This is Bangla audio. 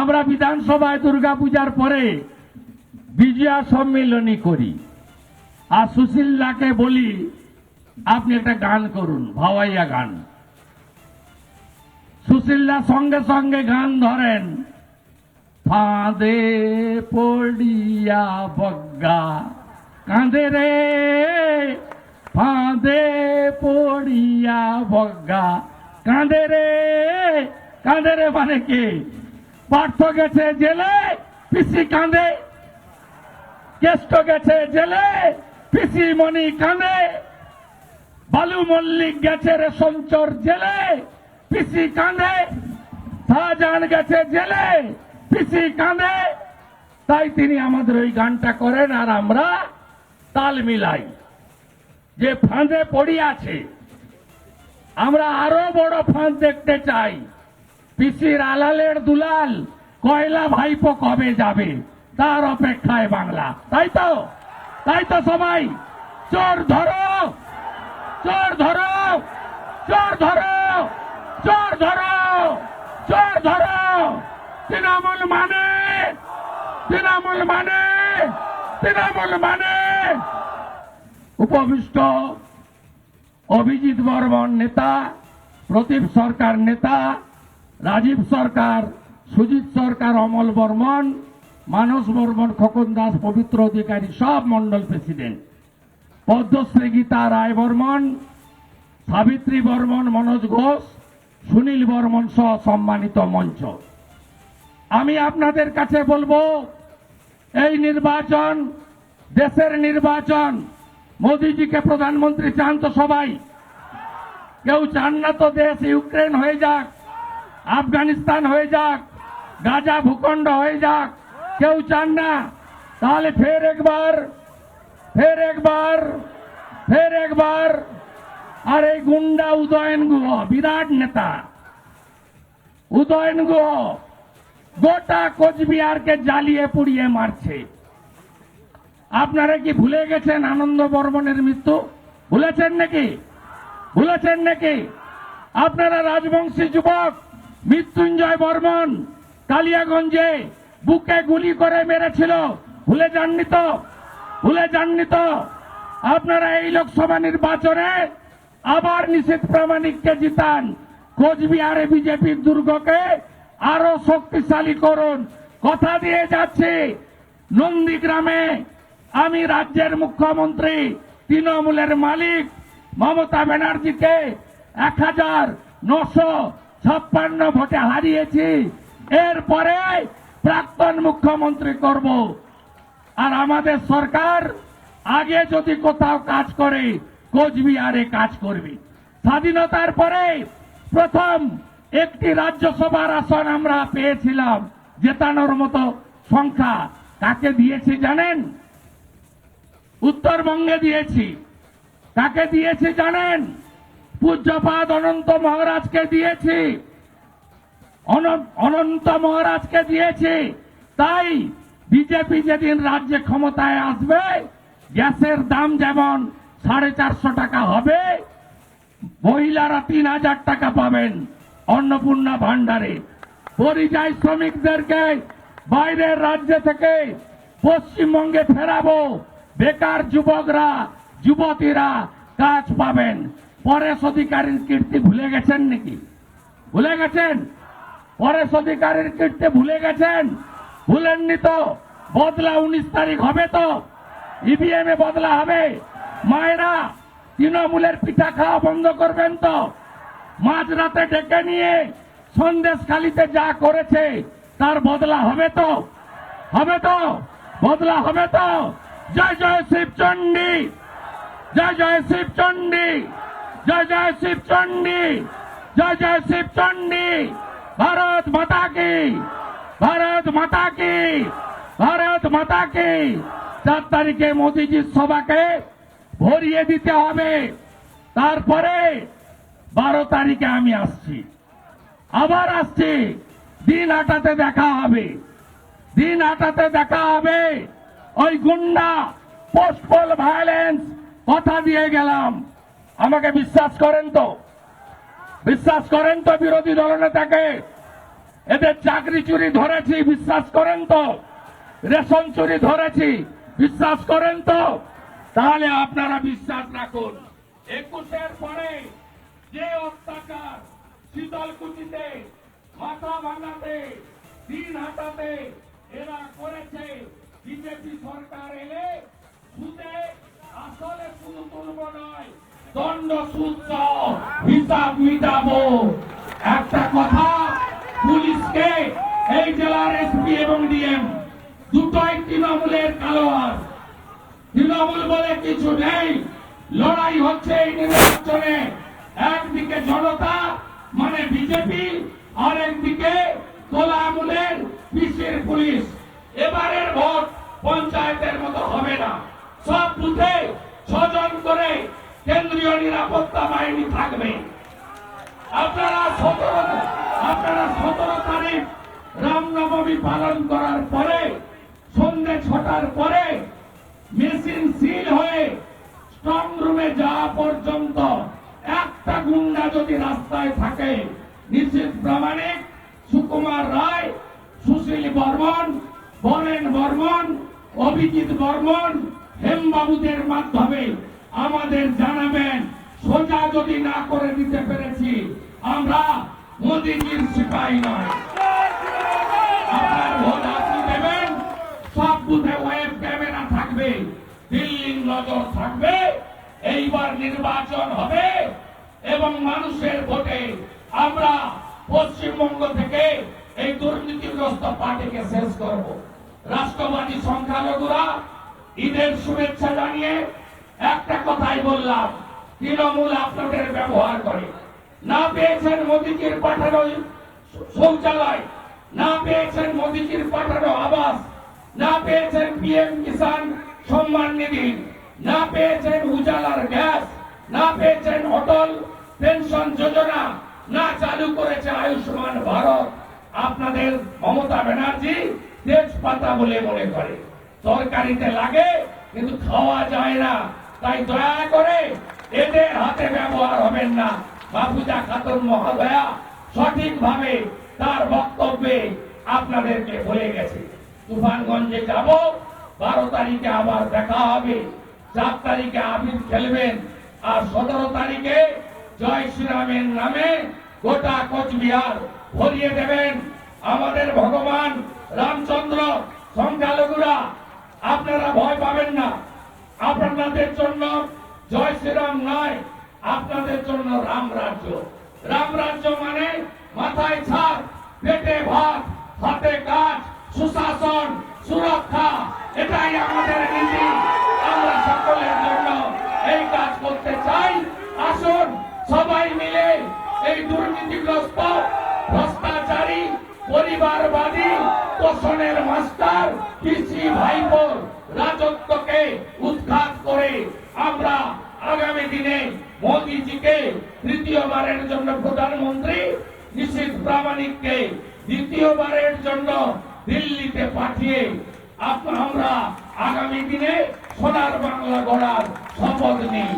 আমরা বিধানসভায় দুর্গাপূজার পরে বিজয়া সম্মেলনী করি, আর সুশীলাকে বলি আপনি একটা গান করুন, ভাওয়াইয়া গান। সুশীলা সঙ্গে সঙ্গে গান ধরেন, ফাঁদে পড়িয়া বজ্ঞা কাঁদে রে, ফাঁদে পড়িয়া বজ্ঞা কাঁদে রে। কাঁদে রে মানে কি? পার্থ গেছে জেলে, পিসি কাঁদে। কেষ্ট গেছে জেলে, পিসি মণি কাঁদে। বালু মল্লিক গেছে রেশম চোর জেলে, পিসি কাঁদে। শাহজাহান গেছে জেলে, পিসি কাঁদে। তাই তিনি আমাদের ওই গানটা করেন, আর আমরা তাল মিলাই যে ফাঁদে পড়িয়াছে। আমরা আরো বড় ফাঁদ দেখতে চাই। পিসির আলালের দুলাল কয়লা ভাইপো কবে যাবে, তার অপেক্ষায় বাংলা। তাই তো, তাই তো সবাই চোর ধরো, চোর ধরো, চোর ধরো, চোর ধরো, চোর ধরো। তৃণমূল মানে, তৃণমূল মানে, তৃণমূল মানে। উপবিষ্ট অভিজিৎ বর্মন নেতা, প্রদীপ সরকার নেতা, রাজীব সরকার, সুজিত সরকার, অমল বর্মন, মানস বর্মন, খোকন দাস, পবিত্র অধিকারী, সব মন্ডল প্রেসিডেন্ট, পদ্মশ্রী গীতা রায় বর্মন, সাবিত্রী বর্মন, মনোজ ঘোষ, সুনীল বর্মন সহ সম্মানিত মঞ্চ। আমি আপনাদের কাছে বলবো, এই নির্বাচন দেশের নির্বাচন। মোদিজিকে প্রধানমন্ত্রী চান তো সবাই? কেউ চান না তো দেশ ইউক্রেন হয়ে যাক, আফগানিস্তান হয়ে যাক, গাজা ভূখণ্ড হয়ে যাক? কেউ চান না। তাহলে ফের একবার, ফের একবার, ফের একবার। আর এই গুন্ডা উদয়ন গুহ, বিরাট নেতা উদয়ন গুহ, গোটা কোচবিহারকে জ্বালিয়ে পুড়িয়ে মারছে। আপনারা কি ভুলে গেছেন আনন্দ বর্মনের মৃত্যু? ভুলেছেন নাকি? ভুলেছেন নাকি? আপনারা রাজবংশী যুবক মৃত্যুঞ্জয় বর্মন কালিয়াগঞ্জে বুকে গুলি করে মেরেছিল, ভুলে যাননি তো? ভুলে যাননি তো? আপনারা এই লোকসভা নির্বাচনে আবার নিশীথ প্রামাণিককে জিতান, কোচবিহারে বিজেপির দুর্গকে আরো শক্তিশালী করুন। কথা দিয়ে যাচ্ছি, নন্দীগ্রামে আমি রাজ্যের মুখ্যমন্ত্রী, তৃণমূলের মালিক মমতা ব্যানার্জিকে 1956 ভোটে হারিয়েছি। এরপরে প্রাক্তন মুখ্যমন্ত্রী করব। আর আমাদের সরকার আগে যদি কোথাও কাজ করে, কোচবিহারে কাজ করবে। স্বাধীনতার পরে প্রথম একটি রাজ্যসভার আসন আমরা পেয়েছিলাম, জেতানোর মতো সংখ্যা। কাকে দিয়েছি জানেন? উত্তরবঙ্গে দিয়েছি। কাকে দিয়েছি জানেন? পূজ্যপাদ অনন্ত মহারাজকে দিয়েছি, অনন্ত মহারাজকে দিয়েছি। তাই বিজেপি যেদিন রাজ্যে ক্ষমতায় আসবে, গ্যাসের দাম যেমন 450 টাকা হবে, মহিলারা 3000 টাকা পাবেন অন্নপূর্ণা ভান্ডারে। পরিযায়ী শ্রমিকদেরকে বাইরের রাজ্য থেকে পশ্চিমবঙ্গে ফেরাবো। বেকার যুবকরা, যুবতীরা কাজ পাবেন। পরেশ অধিকারীর কীর্তি ভুলে গেছেন নাকি? ভুলে গেছেন? পরেশ অধিকারীর কীর্তি ভুলে গেছেন? ভুলেননি তো? বদলা 19 তারিখ হবে তো? ইভিএম এ বদলা হবে। মায়েরা তৃণমূলের পিঠা খাওয়া বন্ধ করবেন তো? মাঝরাতে ডেকে নিয়ে সন্দেশখালিতে যা করেছে তার বদলা হবে তো? হবে তো? বদলা হবে তো? জয় জয় শিবচণ্ডী, জয় জয় শিবচণ্ডী, জয় জয় শিবচণ্ডী, জয় জয় শিবচণ্ডী। ভারত মাতা কি, ভারত মাতা কি, ভারত মাতা কি। 4 তারিখে মোদিজির সভাকে ভরিয়ে দিতে হবে। তারপরে 12 তারিখে আমি আসছি, আবার আসছি। দিনহাটাতে দেখা হবে, দিনহাটাতে দেখা হবে। ওই গুন্ডা পোস্টপোল ভায়োলেন্স কথা দিয়ে গেলাম। আমাকে বিশ্বাস করেন তো? বিশ্বাস করেন তো বিরোধী দলনেতাকে? এদের চাকরি চুরি ধরেছি, বিশ্বাস করেন তো? রেশন চুরি ধরেছি, বিশ্বাস করেন তো? তাহলে আপনারা বিশ্বাস রাখুন। 21-এর পরে যে অত্যাচার শীতলকুচিতে, মাথা ভাঙাতে, দিন হাটাতে এরা করেছে, বিজেপি সরকার এলে সুদে আসলে শুধু তুলব নয়, দণ্ড সুদ সহ হিসাব মিটাবো। একটা কথা, পুলিশকে এই জেলার এসপি এবং ডিএম দুটোই তৃণমূলের কালোয়ার। তৃণমূল বলে কিছু নেই। লড়াই হচ্ছে এই নির্বাচনে, একদিকে জনতা মানে বিজেপি, আর একদিকে তোলা আমলের পিসির পুলিশ। এবারের ভোট পঞ্চায়েতের মতো হবে না। সব বুথে 6 জন করে কেন্দ্রীয় নিরাপত্তা বাহিনী থাকবে। আপনারা 17 তারিখ রামনবমী পালন করার পরে সন্ধ্যে 6টার পরে মেশিন সিল হয়ে স্ট্রং রুমে যাওয়া পর্যন্ত একটা গুন্ডা যদি রাস্তায় থাকে, নিশ্চিত প্রামাণিক সুকুমার রায়, সুশীল বর্মন, বরেন বর্মন, অভিজিৎ বর্মন, হেমবাবুদের মাধ্যমে আমাদের জানাবেন। সোজা যদি না করে দিতে পেরেছি, আমরা মোদিজির সিপাহী নয়। আপনার ভোট আপনি দেবেন, সব বুথে ওয়েব ক্যামেরা থাকবে, দিল্লির নজর থাকবে। এইবার নির্বাচন হবে এবং মানুষের ভোটে আমরা পশ্চিমবঙ্গ থেকে এই দুর্নীতিগ্রস্ত পার্টিকে শেষ করব। রাষ্ট্রবাদী সংখ্যালঘুরা ঈদের শুভেচ্ছা জানিয়ে একটা কথাই বললাম, তৃণমূল আপনাদের ব্যবহার করে। না পেয়েছেন মোদিজির পাঠানো শৌচালয়, না পেয়েছেন মোদিজির পাঠানো আবাস, না পেয়েছেন পিএম কিষাণ সম্মান নিধি, না পেয়েছেন উজালার গ্যাস, না পেয়েছেন অটল পেনশন যোজনা, না চালু করেছে আয়ুষ্মান ভারত। আপনাদের মমতা ব্যানার্জি তেজপাতা বলে মনে করে, তরকারিতে লাগে কিন্তু খাওয়া যায় না। তাই দয়া করে এদের হাতে ব্যবহার হবেন না। মাহফুজা খাতুন মহোদয়া সঠিকভাবে তার বক্তব্যে আপনাদেরকে বলে গেছে। তুফানগঞ্জে যাব, 12 তারিখে আবার দেখা হবে, 4 তারিখে আবির খেলবেন, আর 17 তারিখে জয় শ্রীরামের নামে গোটা কোচবিহার ভরিয়ে দেবেন। আমাদের ভগবান রামচন্দ্র, সংখ্যালঘুরা আপনারা ভয় পাবেন না। আপনাদের জন্য জয় শ্রীরাম নয়, আপনাদের জন্য রাম রাজ্য। রাম রাজ্য মানে মাথায় ছাদ, পেটে ভাত, হাতে কাজ, সুশাসন, সুরক্ষা। এটাই আমাদের নীতি। আমরা সকলের জন্য এই কাজ করতে চাই। আসুন সবাই মিলে এই দুর্নীতিগ্রস্ত, ভ্রষ্টাচারী, পরিবারবাদী, তোষণের মাস্টার পিসি ভাইপোর রাজত্বকে উৎখাত করে আমরা আগামী দিনে মোদিজিকে তৃতীয়বারের জন্য প্রধানমন্ত্রী, নিশীথ প্রামাণিককে দ্বিতীয়বারের জন্য দিল্লিতে পাঠিয়ে আমরা আগামী দিনে সোনার বাংলা গড়ার শপথ নিই।